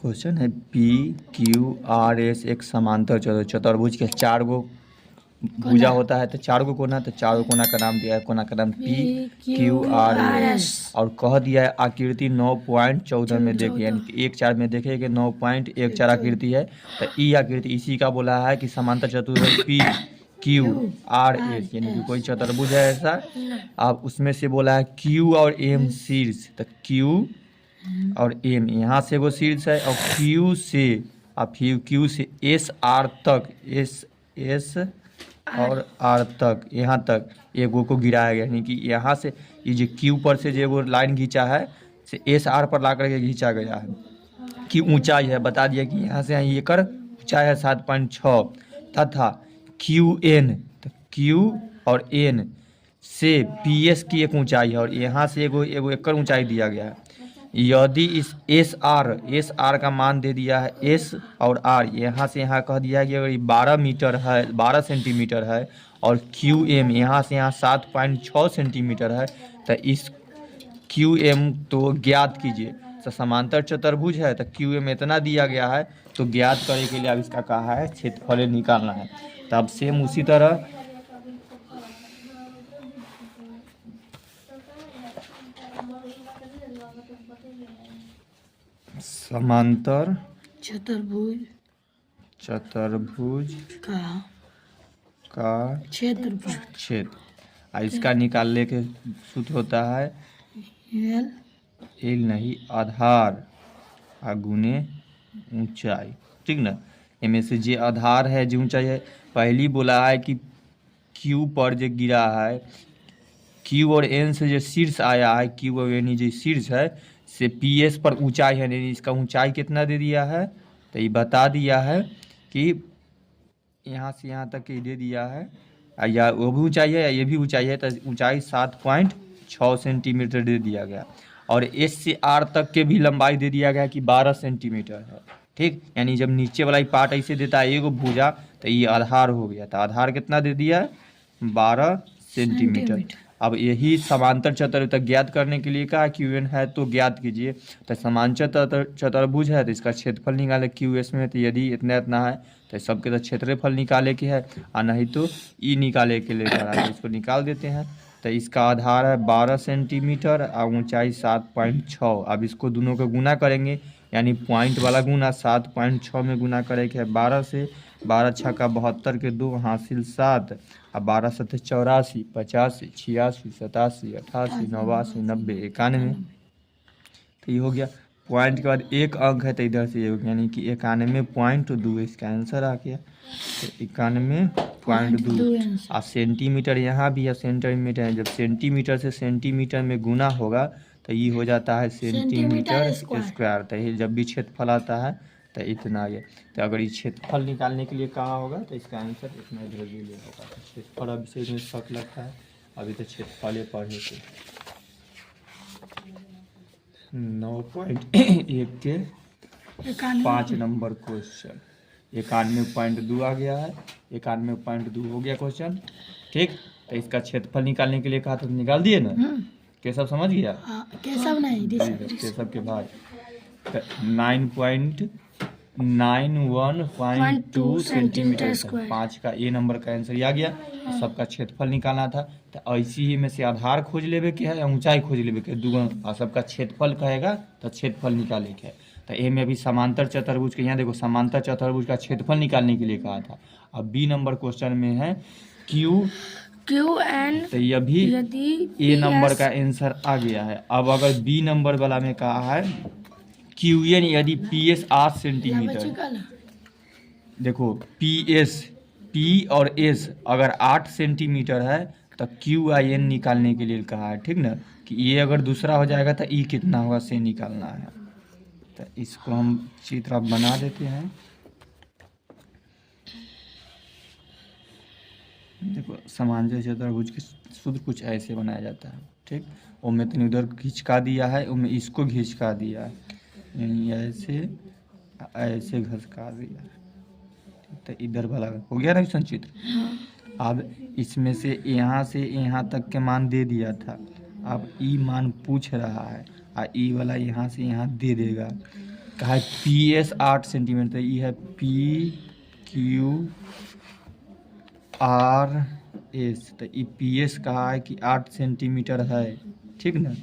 Question है P Q R S एक समांतर चतुर्भुज के 4 गो भुजा होता है, तो 4 गो कोना, तो 4 गो कोना का नाम दिया है, कोना का नाम पी क्यू आर एस, और कह दिया है आकृति 9.14 में देखे, यानी कि 1/4 में देखे कि 9.14 आकृति है। तो ई आकृति इसी का बोला है कि समांतर चतुर्भुज पी क्यू आर एस, यानी कि कोई चतुर्भुज है ऐसा। अब उसमें से बोला है क्यू और एम शीर्ष, तो क्यू और एम यहाँ से एगो शीर्ष है, और क्यू से अब क्यू से एस आर तक, एस और आर तक, यहाँ तक एगो को गिराया गया, यानी कि यहाँ से ये जो क्यू पर से जो एगो लाइन खींचा है से एस आर पर ला करके खींचा गया है। कि ऊंचाई है बता दिया कि यहाँ से यहाँ कर ऊंचाई है 7.6, तथा क्यू एन, तो क्यू और एन से पी एस की एक ऊंचाई है, और यहाँ से एगो एकड़ ऊंचाई दिया गया है। यदि इस एस आर का मान दे दिया है एस और आर, यहाँ से यहाँ कह दिया है कि अगर ये 12 मीटर है, 12 सेंटीमीटर है, और क्यू एम यहाँ से यहाँ 7.6 सेंटीमीटर है, तो इस क्यू एम तो ज्ञात कीजिए। तो समांतर चतुर्भुज है तो क्यू एम इतना दिया गया है, तो ज्ञात करने के लिए अब इसका कहा है क्षेत्रफल निकालना है। तो अब सेम उसी तरह समांतर चतुर्भुज का क्षेत्र इसका निकालने के सूत्र होता है एल नहीं आधार गुने ऊंचाई, ठीक ना। इनमें से जो आधार है जो ऊंचाई है, पहली बोला है कि क्यू पर जो गिरा है, क्यू और एन से जो शीर्ष आया है, क्यू और एन जो शीर्ष है से पी एस पर ऊंचाई है, यानी इसका ऊंचाई कितना दे दिया है, तो ये बता दिया है कि यहाँ से यहाँ तक ये दे दिया है, या वो भी ऊंचाई है या ये भी ऊंचाई है, तो ऊंचाई 7.6 सेंटीमीटर दे दिया गया, और एस से आर तक के भी लंबाई दे दिया गया कि 12 सेंटीमीटर है, ठीक। यानी जब नीचे वाला पार्ट ऐसे देता है एगो भुजा, तो ये आधार हो गया, तो आधार कितना दे दिया है 12 सेंटीमीटर। अब यही समांतर चतुर्भुज ज्ञात करने के लिए कहा क्यू एन है तो ज्ञात कीजिए। तो समांतर चतुर्भुज है तो इसका क्षेत्रफल निकाले क्यू एस में, तो यदि इतना इतना है तो सबके तो क्षेत्रफल निकाले के है, और नहीं तो ई निकाले के लिए करा, तो इसको निकाल देते हैं। तो इसका आधार है 12 सेंटीमीटर और ऊंचाई 7.6। अब इसको दोनों को गुना करेंगे, यानी पॉइंट वाला गुना 7.6 में गुना करेंगे 12 से, 12 छक्का 72 के 2 हासिल 7, अब 12 सत्ते 84, 85, 86, 87, 88, 89, 90, 91। तो ये हो गया। पॉइंट के बाद एक अंक है तो इधर से ये हो गया, यानी कि 91.2 इसका आंसर आ गया। तो 91.2। और सेंटीमीटर यहाँ भी है, सेंटीमीटर है, जब सेंटीमीटर से सेंटीमीटर में गुना होगा तो ये हो जाता है सेंटीमीटर स्क्वायर। तो ये जब भी क्षेत्रफल आता है तो इतना ये, तो अगर ये क्षेत्रफल निकालने के लिए कहा होगा तो इसका आंसर इतना इधर भी ले होगा। तो क्षेत्रफल अभी से इसमें शक लगता है, अभी तो क्षेत्रफल पढ़े थे। 9.1 के 5 नंबर क्वेश्चन 91.2 आ गया है, 91.2 हो गया क्वेश्चन, ठीक। तो इसका क्षेत्रफल निकालने के लिए कहा तो निकाल दिए ना, केशव समझ गया? केशव नहीं, केशव के भाई 9.91.2 सेंटीमीटर स्क्वायर। 5 का ए नंबर का आंसर आ गया। सबका क्षेत्रफल निकालना था, तो ऐसी ही में से आधार खोज लेवे के है या ऊंचाई खोज लेवे के, दूगो, और सबका क्षेत्रफल कहेगा तो क्षेत्रफल निकाले के है। तो ए में अभी समांतर चतुर्भुज के, यहाँ देखो समांतर चतुर्भुज का क्षेत्रफल निकालने के लिए कहा था। अब बी नंबर क्वेश्चन में है क्यू एन, तो ये भी ए नंबर का आंसर आ गया है। अब अगर बी नंबर वाला में कहा है क्यू एन यदि पी एस 8 सेंटीमीटर, देखो पी और एस अगर 8 सेंटीमीटर है तो क्यू आई एन निकालने के लिए कहा है, ठीक ना। कि ये अगर दूसरा हो जाएगा तो ई कितना होगा से निकालना है। तो इसको हम चित्र बना देते हैं। देखो समांतर चतुर्भुज के सूत्र कुछ ऐसे बनाया जाता है, ठीक। उनमें तो उधर खिंचका दिया है, उनमें इसको खिंचका दिया है, यानी ऐसे घसका दिया है। तो इधर वाला हो गया ना संचित्र। अब इसमें से यहाँ तक के मान दे दिया था, अब ई मान पूछ रहा है, और ई वाला यहाँ से यहाँ दे देगा। कहा है PS 8 सेंटीमीटर, ये है PQRS, तो ये PS कहा है कि 8 सेंटीमीटर है, ठीक ना।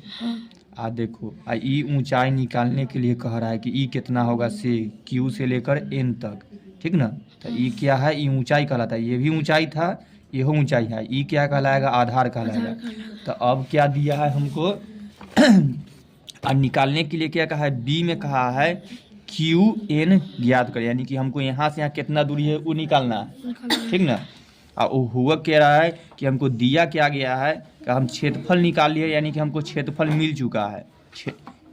देखो ई ऊंचाई निकालने के लिए कह रहा है कि ई कितना होगा से Q से लेकर N तक, ठीक ना। तो ई क्या है, ई ऊंचाई कहलाता है, ये भी ऊंचाई था, ये ऊंचाई है, ई क्या कहलाएगा, आधार कहलाएगा। तो अब क्या दिया है हमको और निकालने के लिए क्या कहा है, बी में कहा है QN ज्ञात कर, यानी कि हमको यहाँ से यहाँ कितना दूरी है वो निकालना है, ठीक ना। और वो हुआ कह रहा है कि हमको दिया क्या गया है कि हम क्षेत्रफल निकाल लिए, यानी कि हमको क्षेत्रफल मिल चुका है।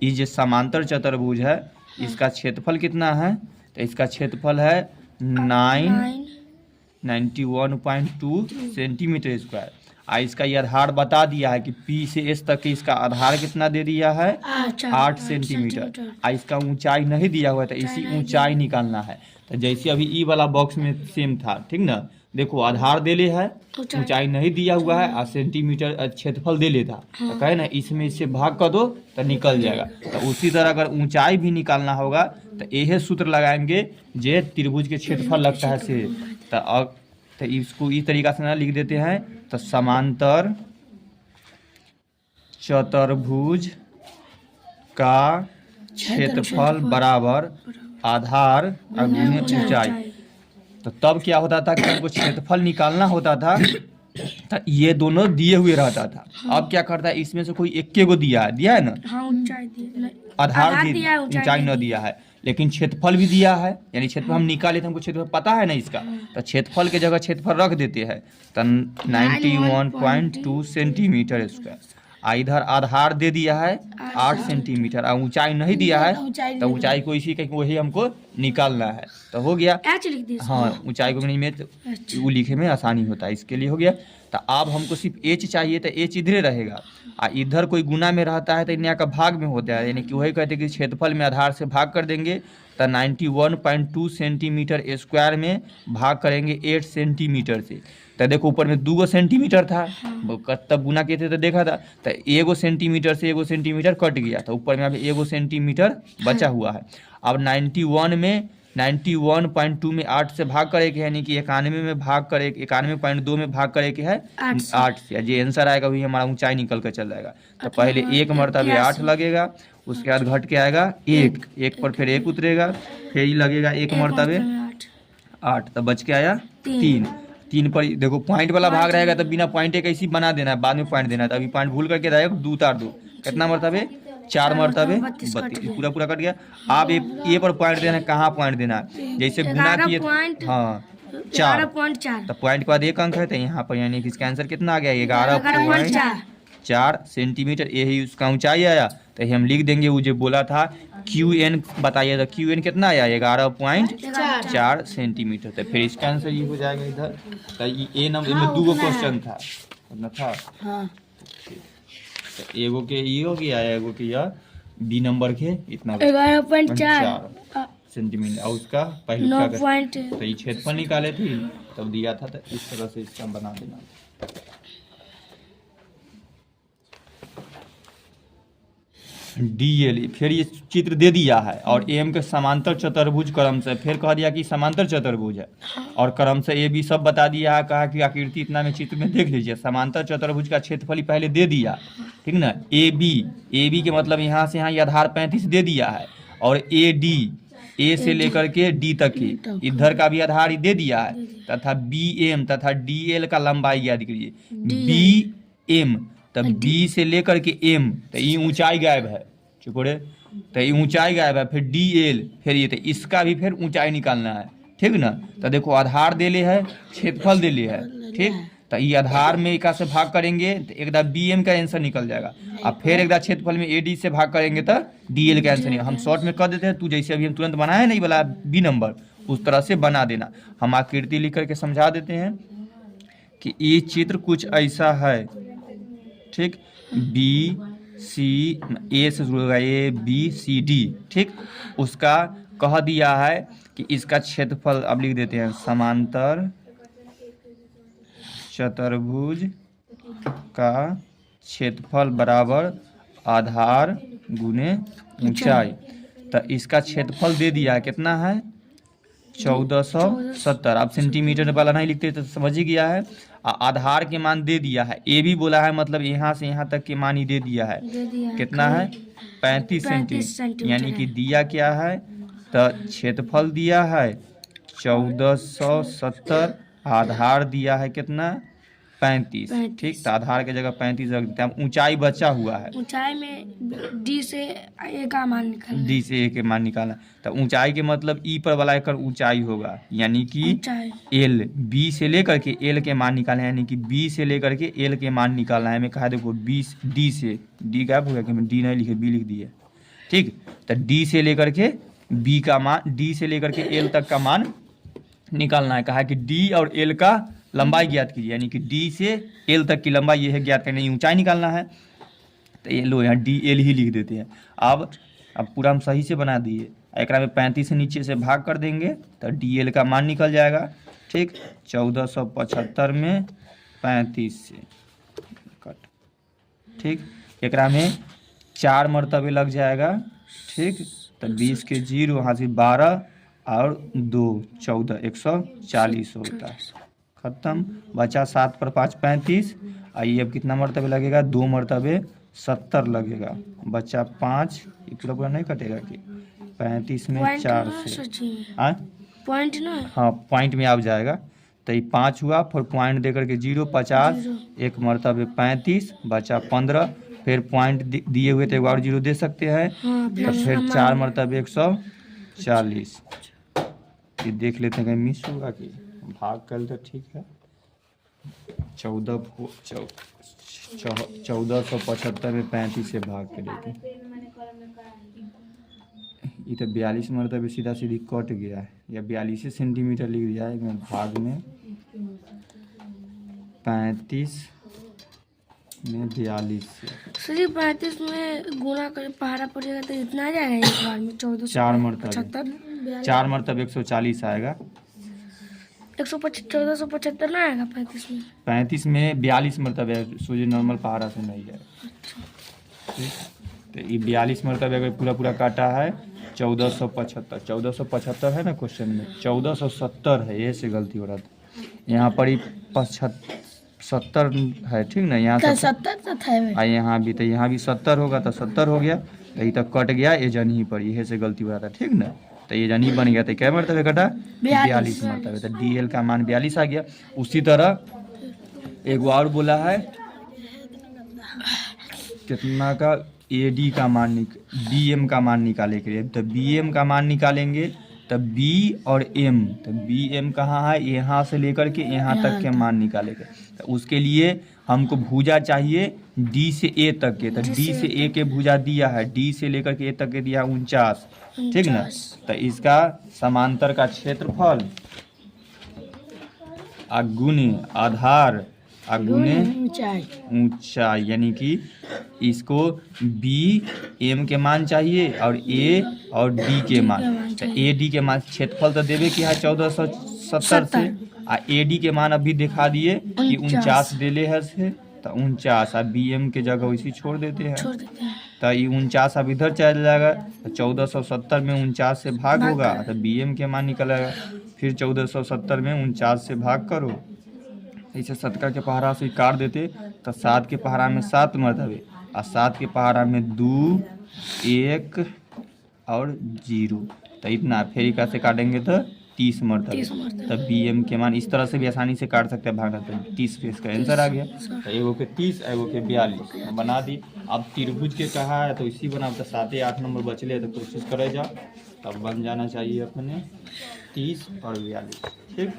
ये जो समांतर चतुर्भुज है इसका क्षेत्रफल कितना है, तो इसका क्षेत्रफल है 91.2 सेंटीमीटर स्क्वायर। इसका ये आधार बता दिया है कि P से S तक के इसका आधार कितना दे दिया है, 8 सेंटीमीटर। इसका ऊंचाई नहीं दिया हुआ है, तो इसी ऊंचाई निकालना है। तो जैसे अभी ई वाला बॉक्स में सेम था, ठीक ना। देखो आधार दे ले है, ऊंचाई नहीं दिया हुआ है, और सेंटीमीटर क्षेत्रफल दे लेता, तो कहे ना इसमें इससे भाग कर दो तो निकल जाएगा। तो उसी तरह अगर ऊंचाई भी निकालना होगा तो यही सूत्र लगाएंगे, जे त्रिभुज के क्षेत्रफल लगता है से। तो इसको इस तरीका से ना लिख देते हैं, तो समांतर चतुर्भुज का क्षेत्रफल बराबर आधार और गुणे ऊंचाई। तो तब क्या होता था कि हमको क्षेत्रफल निकालना होता था, तो ये दोनों दिए हुए रहता था। अब क्या करता है, इसमें से कोई एक को दिया है ना, आधार ऊंचाई न दिया है, लेकिन क्षेत्रफल भी दिया है, यानी क्षेत्रफल हम निकाले थे, हमको क्षेत्रफल पता है ना इसका, तो क्षेत्रफल के जगह क्षेत्रफल रख देते हैं, तो 91.2 सेंटीमीटर स्क्वायर। इधर आधार दे दिया है 8 सेंटीमीटर, और ऊंचाई नहीं दिया है, तो ऊंचाई को इसी का वही हमको निकालना है। तो हो गया, हाँ ऊंचाई को में वो लिखे में आसानी होता है, इसके लिए हो गया। तो अब हमको सिर्फ H चाहिए, तो H इधर रहेगा, इधर कोई गुना में रहता है तो इन्हें का भाग में होता है, यानी कि वही कहते हैं कि क्षेत्रफल में आधार से भाग कर देंगे, तो 91.2 सेंटीमीटर स्क्वायर में भाग करेंगे 8 सेंटीमीटर से। तो देखो ऊपर में 2 सेंटीमीटर था, तब गुना किए थे तो देखा था, तो 1 सेंटीमीटर से 1 सेंटीमीटर कट गया, तो ऊपर में अभी 1 सेंटीमीटर बचा हुआ है। अब 91.2 में 8 से भाग करे के, यानी कि 91 में भाग करे, 91.2 में भाग करे के है 8 से, जो आंसर आएगा वही हमारा ऊंचाई निकल कर चल जाएगा। तो पहले एक मरतबे 8 लगेगा, उसके बाद घट के आएगा 1 पर फिर 1 उतरेगा, फिर ही लगेगा 1 मरतबे 8, तो बच के आया 3 पर देखो पॉइंट वाला भाग रहेगा, तो बिना पॉइंट एक ऐसी बना देना है, बाद में पॉइंट देना है। तो अभी पॉइंट भूल करके रहेगा 2 उतार 2, कितना मरतबे 4 मरतबे 32, पूरा कट गया। आप ए पर पॉइंट देना है, कहाँ पॉइंट देना है, जैसे गुना किए, हाँ 4, तो पॉइंट के बाद 1 अंक है, तो यहाँ पर यानी कि इसका आंसर कितना आ गया, 11.4 सेंटीमीटर, यही उसका ऊंचाई आया। तो हम लिख देंगे, वो जो बोला था QN बताइए, तो QN कितना आया, 11.4 सेंटीमीटर। तो फिर इसका आंसर ये हो जाएगा इधर। तो ये नंबर में 2 क्वेश्चन था ना, था तो एगो के ये हो गया, एगो के यह बी नंबर के इतना 11.4 सेंटीमीटर, और उसका पहले तो ये क्षेत्रफल निकाले थे तब दिया था, तो इस तरह से इसका बना देना। DL फिर ये चित्र दे दिया है, और AM के समांतर चतुर्भुज क्रम से, फिर कह दिया कि समांतर चतुर्भुज है, और क्रम से AB सब बता दिया है, कहा कि आकृति इतना में चित्र में देख लीजिए। समांतर चतुर्भुज का क्षेत्रफल पहले दे दिया, ठीक ना। AB के मतलब यहाँ से यहाँ आधार 35 दे दिया है, और AD A से लेकर के D तक की इधर का भी आधार दे दिया है, तथा BM तथा DL का लंबाई याद कीजिए, BM तब B से लेकर के M, तो ये ऊंचाई गायब है, चुकोड़े, तो ये ऊंचाई गायब है, फिर DL, फिर ये, तो इसका भी फिर ऊंचाई निकालना है, ठीक ना। तो देखो आधार दे ले है, क्षेत्रफल दे ले है, ठीक। तो ये आधार में एक से भाग करेंगे तो एकदम BM का आंसर निकल जाएगा, और फिर एकदम क्षेत्रफल में AD से भाग करेंगे तो DL का आंसर निकल। हम शॉर्ट में कर देते हैं, तू जैसे अभी हम तुरंत बनाए नहीं वाला B नंबर, उस तरह से बना देना। हम आकृति लिख करके समझा देते हैं कि ये चित्र कुछ ऐसा है, ठीक। A से शुरू होगा, ABCD, ठीक। उसका कह दिया है कि इसका क्षेत्रफल, अब लिख देते हैं, समांतर चतुर्भुज का क्षेत्रफल बराबर आधार गुने ऊंचाई। तो इसका क्षेत्रफल दे दिया है, कितना है 1470। आप सेंटीमीटर वाला नहीं लिखते तो समझ ही गया है। आधार के मान दे दिया है, ए भी बोला है, मतलब यहाँ से यहाँ तक के मान ही दे दिया है, कितना है 35 सेंटीमीटर, यानी कि दिया क्या है, तो क्षेत्रफल दिया है 1470, आधार दिया है कितना 35। ठीक, तो आधार के जगह 35 रख देते हैं। ऊंचाई बचा हुआ है, ऊंचाई में डी से ए का मान निकालना, डी से ए के मान निकालना। तो ऊंचाई के मतलब ई पर वाला एकर ऊंचाई होगा, यानी कि एल, बी से लेकर के एल के मान निकालना है, यानी कि बी से लेकर के एल के मान निकालना है। हमें कहा देखो बी, डी से, डी गायब हो गया कि मैं डी नहीं लिखे, बी लिख दिए। ठीक, तो डी से लेकर के बी का मान, डी से लेकर के एल तक का मान निकालना है। कहा कि डी और एल का लंबाई ज्ञात कीजिए, यानी कि डी से एल तक की लंबाई ये है ज्ञात करनी, ऊंचाई निकालना है। तो ये लो यहाँ डी एल ही लिख देते हैं। अब पूरा हम सही से बना दिए, एक में 35 से नीचे से भाग कर देंगे तो डी एल का मान निकल जाएगा। ठीक, 1475 में 35 से कट। ठीक, एक में 4 मरतबे लग जाएगा। ठीक, तो 20 के 0 वहाँ से 12 और 2 14, 140 होता है। खत्म, बचा 7 पर 5 35। आइए अब कितना मरतबे लगेगा, 2 मरतबे 70 लगेगा, बचा 5। ये पूरा पूरा नहीं कटेगा कि 35 में 4 से पॉइंट ना, हाँ पॉइंट में आ जाएगा। तो ये 5 हुआ, फिर पॉइंट दे करके 0 50, 1 मरतबे 35, बचा 15। फिर पॉइंट दिए हुए तो एक बार 0 दे सकते हैं। तो फिर 4 मरतबे 140। ये देख लेते हैं कहीं मिस होगा कि भाग कर, तो ठीक है। 1475 में 35 से भाग करेंगे, ये तो 42 मरतबे सीधा सीधी कट गया है, या 42 सेंटीमीटर लिख दिया है भाग में। 35 में 42 से 35 में गुना कर पहाड़ा पड़ेगा तो इतना आ जाएगा एक बार में 14, 4 मरतबे 140 आएगा। 1475 ना आएगा 35 में, 35 में 42 मरतबे सोचे नॉर्मल पहाड़ा से नहीं है। ठीक, तो ये 42 मरतबे अगर पूरा पूरा काटा है 1475 है ना क्वेश्चन में, 1470 है, ये से गलती हो रहा था। यहाँ पर ही 70 है, ठीक ना, यहाँ 70 था, यहाँ भी, तो यहाँ भी 70 होगा, तो 70 हो गया, यही तक कट गया ये जनी पर, यही से गलती हो रहा था। ठीक ना, तो ये जनी बन गया, तो क्या मरतबे कटा 42 मरतबे, तो डी एल का मान 42 आ गया। उसी तरह एक और बोला है कितना का, ए डी का मान बी एम का मान निकाले के लिए। तो बी एम का मान निकालेंगे तो बी और एम, तो बी एम कहाँ है, यहाँ से लेकर के यहाँ तक के मान निकालेंगे। तो उसके लिए हमको भुजा चाहिए डी से ए तक के, तो डी से ए के भुजा दिया है, डी से लेकर के ए तक के दिया 49। ठीक ना, तो इसका समांतर का क्षेत्रफल अगुने आधार अगुने ऊंचाई, यानी कि इसको बी एम के मान चाहिए और ए और डी के मान। तो ए डी के मान क्षेत्रफल तो देवे कि है 1470 से, आ ए डी के मान अभी दिखा दिए कि 49 देले है से, तो 49 आ बी एम के जगह वैसे छोड़ देते हैं। तो ये 49 अब इधर चल जाएगा, तो 1470 में 49 से भाग होगा, तो बी एम के मान निकलेगा। फिर 1470 में 49 से भाग करो, इसे 70 के पहाड़ा से काट देते, तो 7 के पहाड़ा में 7 मरतबे, और 7 के पहाड़ा में 2 1 और 0, तो इतना। फिर इका से काटेंगे तो 30 मरतबे, तब बी एम के मान इस तरह से भी आसानी से काट सकते हैं भागना। तो 30 पे इसका आंसर आ गया। तो एगो के 30, एगो के 42 बना दी। अब त्रिभुज के कहा है तो इसी बना, तो 7 8 नंबर बचले, तो कोशिश करे जाओ, तब बन जाना चाहिए अपने 30 और 42। ठीक,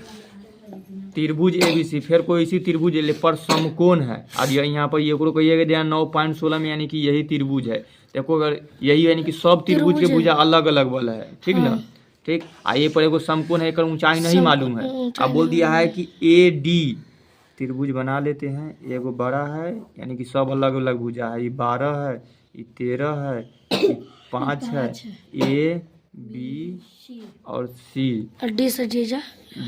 त्रिभुज एबीसी, फिर कोई इसी त्रिभुज ले पर समकोण है, और यहाँ पर ये कहिएगा ध्यान 9.16 में, यानी कि यही त्रिभुज है। देखो अगर यही, यानी कि सब त्रिभुज के भुजा अलग अलग वाला है। ठीक ना, ठीक, आइए पर एगो समकोण है, एक ऊंचाई नहीं मालूम है। अब बोल दिया है कि ए डी त्रिभुज बना लेते हैं। एगो बड़ा है, यानी कि सब अलग अलग भुजा है, ये 12 है, ये 13 है, ये 5 है, ए बी और सी। और डी से जीजा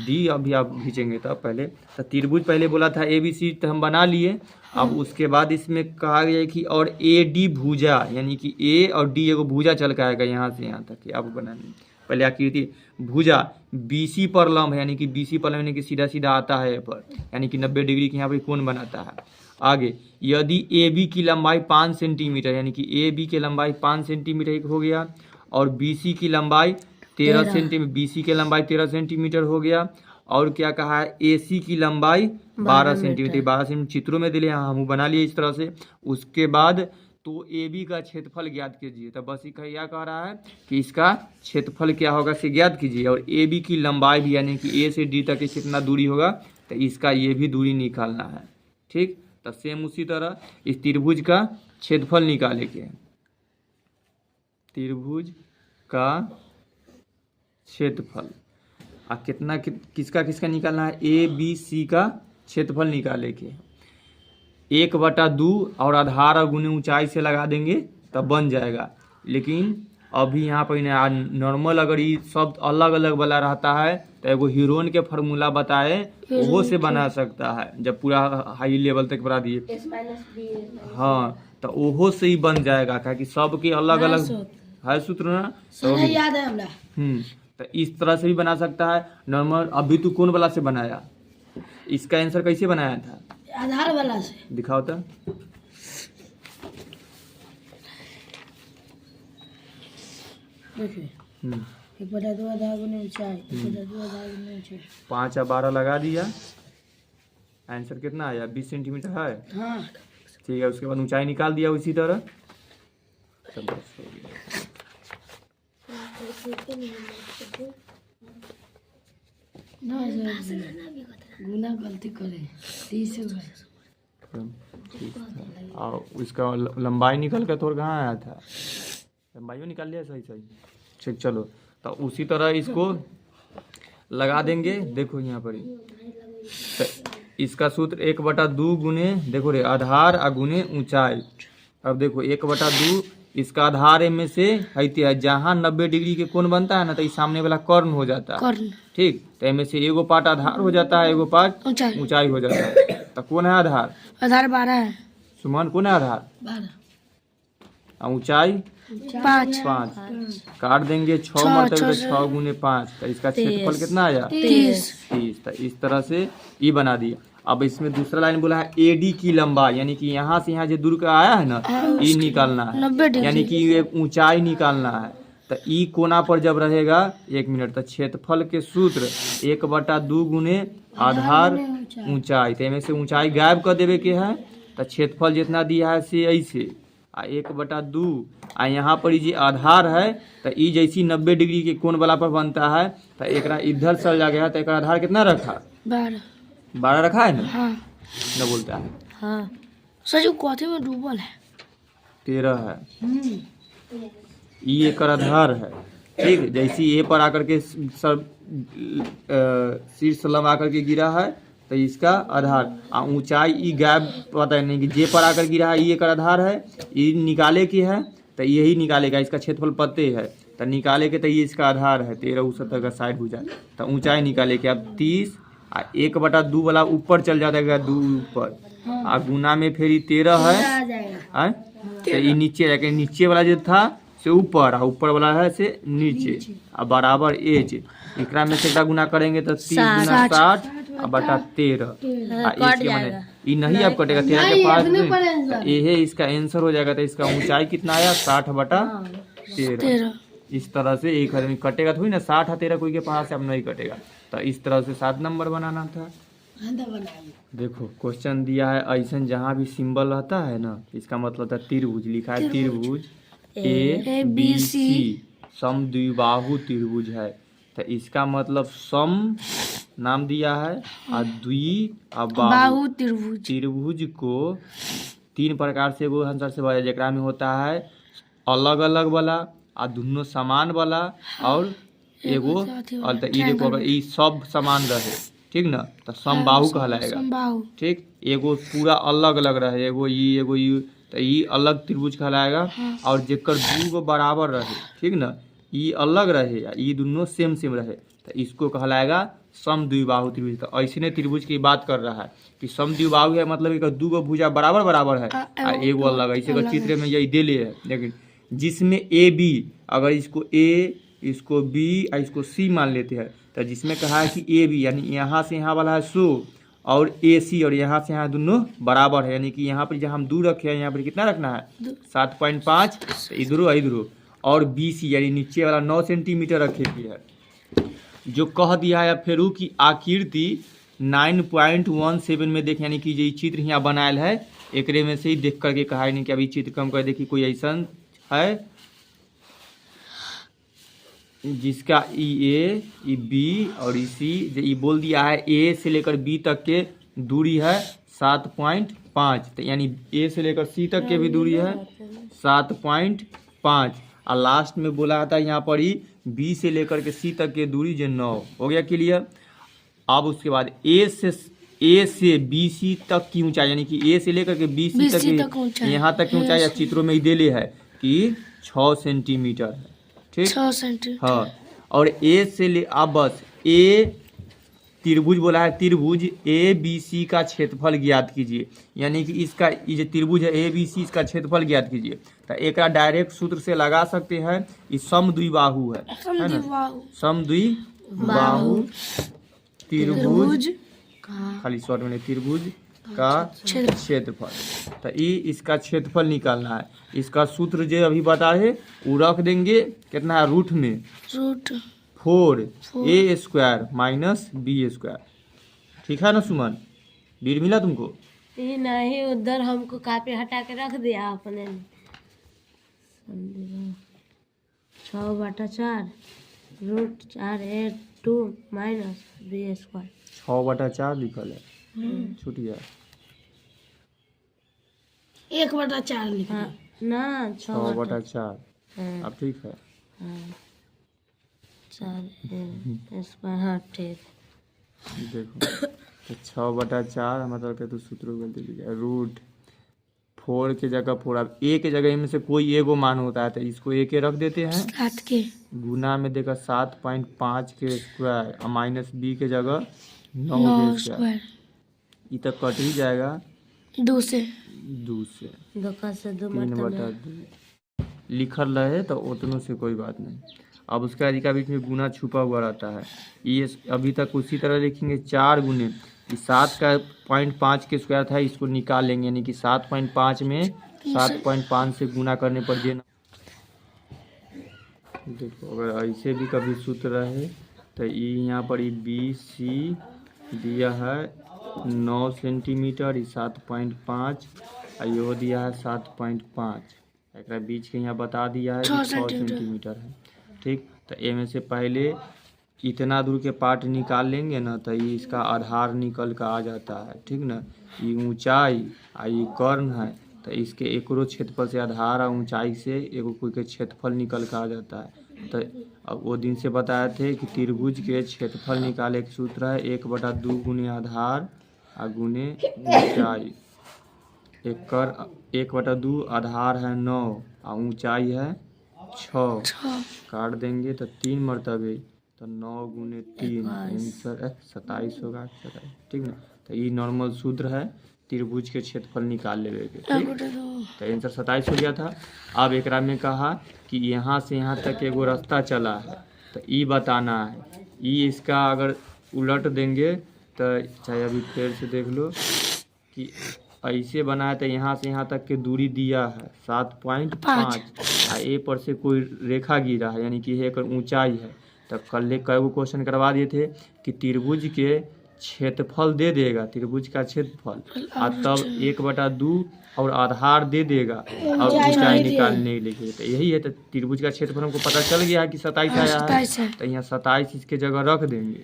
डी अभी आप खींचेंगे तब पहले। तो त्रिभुज पहले बोला था ए बी सी, तो हम बना लिए। अब उसके बाद इसमें कहा गया है कि और ए डी भुजा, यानी कि ए और डी एगो भुजा चल के आएगा यहाँ से यहाँ तक। अब बनाने पहले आकृति भुजा बी सी पर लंब है, यानी कि बी सी पर लंब यानी कि सीधा सीधा आता है पर, यानी कि 90 डिग्री के यहाँ पर कोण बनाता है। आगे यदि ए बी की लंबाई 5 सेंटीमीटर, यानी कि ए बी की लंबाई 5 सेंटीमीटर हो गया, और बी सी की लंबाई 13 सेंटीमीटर, बी सी की लंबाई 13 सेंटीमीटर हो गया। और क्या कहा है, ए सी की लंबाई 12 सेंटीमीटर, 12 सेंटीमीटर चित्रों में दिले, यहाँ हम बना लिए इस तरह से। उसके बाद तो ए बी का क्षेत्रफल ज्ञात कीजिए। तो बस ये क्या कह रहा है कि इसका क्षेत्रफल क्या होगा से ज्ञात कीजिए, और ए बी की लंबाई भी, यानी कि ए से डी तक कितना दूरी होगा, तो इसका ये भी दूरी निकालना है। ठीक, तो सेम उसी तरह इस त्रिभुज का क्षेत्रफल निकाले के, त्रिभुज का क्षेत्रफल कितना किसका किसका निकालना है, ए बी सी का क्षेत्रफल निकाले के 1/2 और आधार और गुने ऊंचाई से लगा देंगे तब बन जाएगा। लेकिन अभी यहाँ पर नॉर्मल अगर ये शब्द अलग अलग वाला रहता है तो एगो हीरोन के फार्मूला बताए वो से बना सकता है, जब पूरा हाई लेवल तक बढ़ा दिए। हाँ, तो ओहो से ही बन जाएगा, क्या कि सबके अलग अलग है सूत्र ना, तो याद है हमरा। तो इस तरह से भी बना सकता है नॉर्मल। अभी तू कौन वाला से बनाया, इसका आंसर कैसे बनाया था, आधार वाला से दिखाओ तो। देखिए 1/2 आधार गुने ऊंचाई, 1/2 आधार गुने ऊंचाई, 5 और 12 लगा दिया, आंसर कितना आया 20 सेंटीमीटर है। हाँ ठीक है, उसके बाद ऊंचाई निकाल दिया उसी तरह। तो बस हो गया। गुना गलती करे 30 और इसका लंबाई निकल कर तो कहाँ आया था, लंबाई निकाल लिया सही सही। ठीक, चलो तो उसी तरह इसको लगा देंगे। देखो यहाँ पर तो इसका सूत्र 1/2 गुने, देखो रे, आधार और गुने ऊंचाई। अब देखो 1/2 इसका आधार में से है जहाँ 90 डिग्री के कोण बनता है ना, तो इस सामने वाला कर्ण हो जाता है। ठीक, तो इनमें से एगो पार्ट आधार हो जाता है, एगो पार्ट ऊंचाई हो जाता है। तो कौन है आधार, आधार 12 है। सुमन कौन है आधार, 12। ऊंचाई 5 काट देंगे 6 मरतबे 6 गुने 5, तो इसका क्षेत्रफल कितना आया 30। तो इस तरह से ये बना दिया। अब इसमें दूसरा लाइन बोला है एडी की लंबाई, यानी कि यहाँ से यहाँ जो दूर का आया है ना, ये निकालना है, 90 डिग्री, यानी कि ये ऊंचाई निकालना है। तो ई कोना पर जब रहेगा 1 मिनट, तो क्षेत्रफल के सूत्र 1/2 गुने आधार ऊंचाई, तो इनमें से ऊंचाई गायब कर देवे के है। तो क्षेत्रफल जितना दिया है से ऐसे 1/2 यहाँ पर ये आधार है, तो ये जैसी 90 डिग्री के कोण वाला पर बनता है, तो एक इधर चल जा गया, तो एक आधार कितना रखा 12 रखा है ना। हाँ न बोलता है हाँ सच, कॉथे में डूबल है 13 है, ये एक आधार है। ठीक, जैसी ए पर आकर के सब शीर्ष लंब आकर के गिरा है, तो इसका आधार ऊंचाई ई गैप पता नहीं कि जे पर आकर गिरा है, ये एक आधार है, ये निकाले की है, तो यही निकालेगा। इसका क्षेत्रफल पते है, तो निकाले के तो ये इसका आधार है 13 उस का साइड हो जाए, तो ऊंचाई निकाले के। अब 30 1/2 वाला ऊपर चल जाएगा 2 ऊपर, गुना में फिर 13 है, तो ये नीचे जाके नीचे वाला जो था से ऊपर, ऊपर वाला है से नीचे, अब बराबर एज एकरा में से गुना करेंगे तो 30 गुना 60 बटा 13 ये नहीं अब कटेगा 13 के पास, ये इसका आंसर हो जाएगा। तो इसका ऊंचाई कितना आया 60/13। इस तरह से एक आदमी कटेगा थोड़ी ना, 60 और 13 कोई के पास से अब नहीं कटेगा। तो इस तरह से 7 नंबर बनाना था। देखो क्वेश्चन दिया है ऐसा जहाँ भी सिंबल रहता है ना, इसका मतलब था त्रिभुज, लिखा है त्रिभुज ए बी सी समद्विबाहु त्रिभुज है, तो इसका मतलब सम नाम दिया है और द्वि और बाहु त्रिभुज को 3 प्रकार से एगो आंसर से बना, जेकरा में होता है अलग अलग वाला और दोनों समान वाला और एगो, और तो ये देखो अगर ये सब समान रहे, ठीक ना, तो समबाहु कहलाएगा। ठीक, एगो पूरा अलग अलग रहे, एगो ये तो ये अलग त्रिभुज कहलाएगा, और जेकर 2 गो बराबर रहे, ठीक ना, ई अलग रहे या ई दोनों सेम सेम रहे तो इसको कहलाएगा समद्विबाहु त्रिभुज। तो ऐसने त्रिभुज की बात कर रहा है कि समद्विबाहु है मतलब एक दू गो भुजा बराबर बराबर है और एगो अलग। ऐसे का चित्र में यही दे ले है, लेकिन जिसमें ए बी, अगर इसको ए, इसको बी और इसको सी मान लेते हैं तो जिसमें कहा है कि ए बी यानी यहाँ से यहाँ वाला है 100 और ए सी और यहाँ से यहाँ दोनों बराबर है, यानी कि यहाँ पर जहाँ हम दूर रखे हैं यहाँ पर कितना रखना है 7.5 इधरो इधरो, और बी सी यानी नीचे वाला 9 सेंटीमीटर रखे भी है। जो कह दिया है फेरू की आकृति 9.17 में देख, यानी कि ये चित्र यहाँ बनायल है एकरे में से ही देख करके कहा है नहीं कि अभी चित्र कम कर देखिए कोई ऐसा है जिसका ई ए, ई बी और ई सी, ये बोल दिया है ए से लेकर बी तक के दूरी है 7.5, तो यानी ए से लेकर सी तक के भी दूरी है 7.5 और लास्ट में बोला था यहाँ पर ही बी से लेकर के सी तक के दूरी जो 9 हो गया क्लियर। अब उसके बाद ए से बी सी तक की ऊंचाई, यानी कि ए से लेकर के बी सी तक यहाँ तक की ऊंचाई चित्रों में ही दे ले है कि 6 सेंटीमीटर है, ठीक 6 सेंटीमीटर। हाँ, और ए से ले अब बस ए त्रिभुज बोला है, त्रिभुज ए बी सी का क्षेत्रफल ज्ञात कीजिए, यानी कि इसका ये जो त्रिभुज है ए बी सी इसका क्षेत्रफल ज्ञात कीजिए। तो एक डायरेक्ट सूत्र से लगा सकते हैं, ये समद्विबाहु है ना, समद्विबाहु त्रिभुज खाली शॉर्ट में त्रिभुज का क्षेत्रफल। तो ये इसका क्षेत्रफल निकालना है। इसका सूत्र जो अभी बताए वो रख देंगे कितना है रूट में, रूट 4a² माइनस b²। ठीक है ना सुमन, बीर मिला तुमको? नहीं, उधर हमको कॉपी हटा के रख दिया अपने। 6/4 रूट 4a² माइनस b²। 6/4 लिखल है, छुटिया 1/4 लिखा ना, 6/4। अब ठीक है, 4 हाँ ठीक। देखो तो 6/4 मतलब के तो सूत्र गलती लिखा है, रूट 4 के जगह 4। अब ए के जगह इनमें से कोई एगो मान होता है तो इसको ए के रख देते हैं, 7 के गुना में देखा 7.5 के स्क्वायर और माइनस बी के जगह 9 के स्क्वायर। ये तक कट ही जाएगा 2 से 3/2 लिखल रहे तो उतनों से कोई बात नहीं। अब उसका अधिका बीच में गुना छुपा हुआ रहता है, ये अभी तक उसी तरह लिखेंगे 4 गुने 7 का 0.5 के स्क्वायर था, इसको निकाल लेंगे, यानी कि 7.5 में 7.5 से गुना करने पर देना। देखो अगर ऐसे भी कभी सूत्र रहे तो ये यहाँ पर बी सी दिया है 9 सेंटीमीटर, 7.5 और यो दिया है 7.5, एक बीच के यहाँ बता दिया है 6 सेंटीमीटर है। ठीक, तो ए में से पहले इतना दूर के पार्ट निकाल लेंगे ना तो ये इसका आधार निकल कर आ जाता है, ठीक ना। ये ऊंचाई और ये कर्ण है तो इसके एकरो क्षेत्रफल से आधार और ऊंचाई से एगो कोई के क्षेत्रफल निकल कर आ जाता है। तो अब वो दिन से बताए थे कि त्रिभुज के क्षेत्रफल निकाले के सूत्र है 1/2 गुने आधार और गुने ऊंचाई। 1/2 आधार है 9 और ऊंचाई है 6, काट देंगे तो 3 मरतबे तो 9 गुने 3 आंसर 27 होगा, 27। ठीक ना, तो ये नॉर्मल सूत्र है त्रिभुज के क्षेत्रफल निकाल लेवे के। तो आंसर 27 हो गया था। अब एक में कहा कि यहाँ से यहाँ तक एगो रास्ता चला है तो ये बताना है, ये इसका अगर उलट देंगे तो चाहे अभी फिर से देख लो कि ऐसे बना है तो यहाँ से यहाँ तक के दूरी दिया है 7.5 और ए पर से कोई रेखा गिरा है, यानी कि एक ऊंचाई है। तो कल कई क्वेश्चन करवा दिए थे कि त्रिभुज के क्षेत्रफल दे देगा, त्रिभुज का क्षेत्रफल, और तब 1/2 और आधार दे देगा और ऊंचाई निकालने के लिए। तो यही है, तो त्रिभुज का क्षेत्रफल हमको पता चल गया है कि 27 आया है, तो यहाँ 27 इसके जगह रख देंगे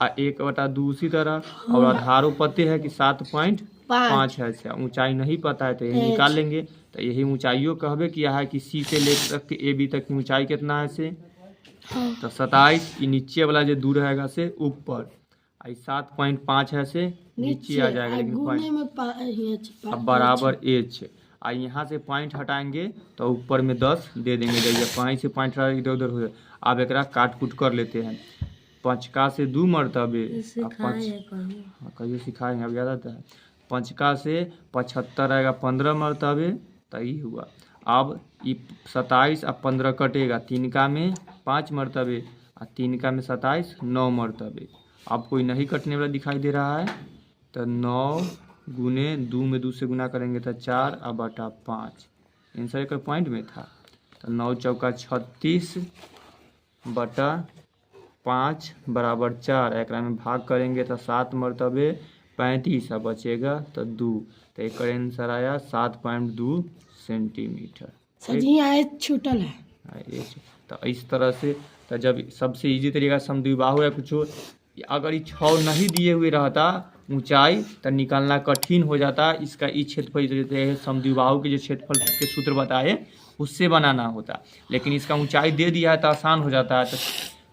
और 1/2 उसी तरह, और आधारों पते है कि 7.5 है, ऊंचाई नहीं पता है तो यही निकाल लेंगे। तो यही ऊंचाइयों कहबे किया है कि सी से लेकर के ए बी तक की ऊंचाई कितना है से, तो 27 ये नीचे वाला जो दूर रहेगा से ऊपर, 7.5 है से नीचे आ जाएगा, लेकिन अब बराबर एच। और यहाँ से पॉइंट हटाएंगे तो ऊपर में 10 दे देंगे। जब कहीं से पॉइंट इधर उधर हो जाए। अब एक काट कूट कर लेते हैं। 5 से 2 मरतबे, कहियो सिखाएंगे, अब याद आता है। 5 से 75 आएगा 15 मरतबे, तो ये हुआ। अब ये 27 और 15 कटेगा, 3 का में 5 मरतबे और 3 का में 27, 9 मरतबे। अब कोई नहीं कटने वाला दिखाई दे रहा है, तो 9 गुने 2 में 2 से गुना करेंगे तो 4 और बटा 5। आंसर एक पॉइंट में था, तो 9 चौका 36 बटा 5 बराबर 4। एक में भाग करेंगे तो 7 मरतबे 35 और बचेगा तो 2। तो एक आंसर आया 7.2 सेंटीमीटर। सर जी आए छूटल है। तो इस तरह से, तो जब सबसे इजी तरीका समद्विबाहु या कुछ अगर ये 6 नहीं दिए हुए रहता ऊंचाई, तो निकालना कठिन हो जाता। इसका ई क्षेत्रफल समद्विबाहु के जो क्षेत्रफल के सूत्र बताए उससे बनाना होता, लेकिन इसका ऊंचाई दे दिया है तो आसान हो जाता है। तो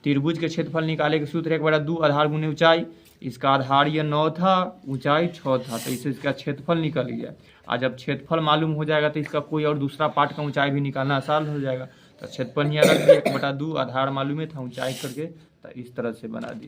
त्रिभुज के क्षेत्रफल निकाले के सूत्र 1/2 आधार गुने ऊंचाई। इसका आधार ये 9 था, ऊंचाई 6 था, तो इससे इसका क्षेत्रफल निकल गया। और जब क्षेत्रफल मालूम हो जाएगा तो इसका कोई और दूसरा पार्ट का ऊंचाई भी निकालना आसान हो जाएगा। तो क्षेत्रफल यहाँ रख दिया, 1/2 आधार मालूम था, ऊंचाई करके तो इस तरह से बना दिया।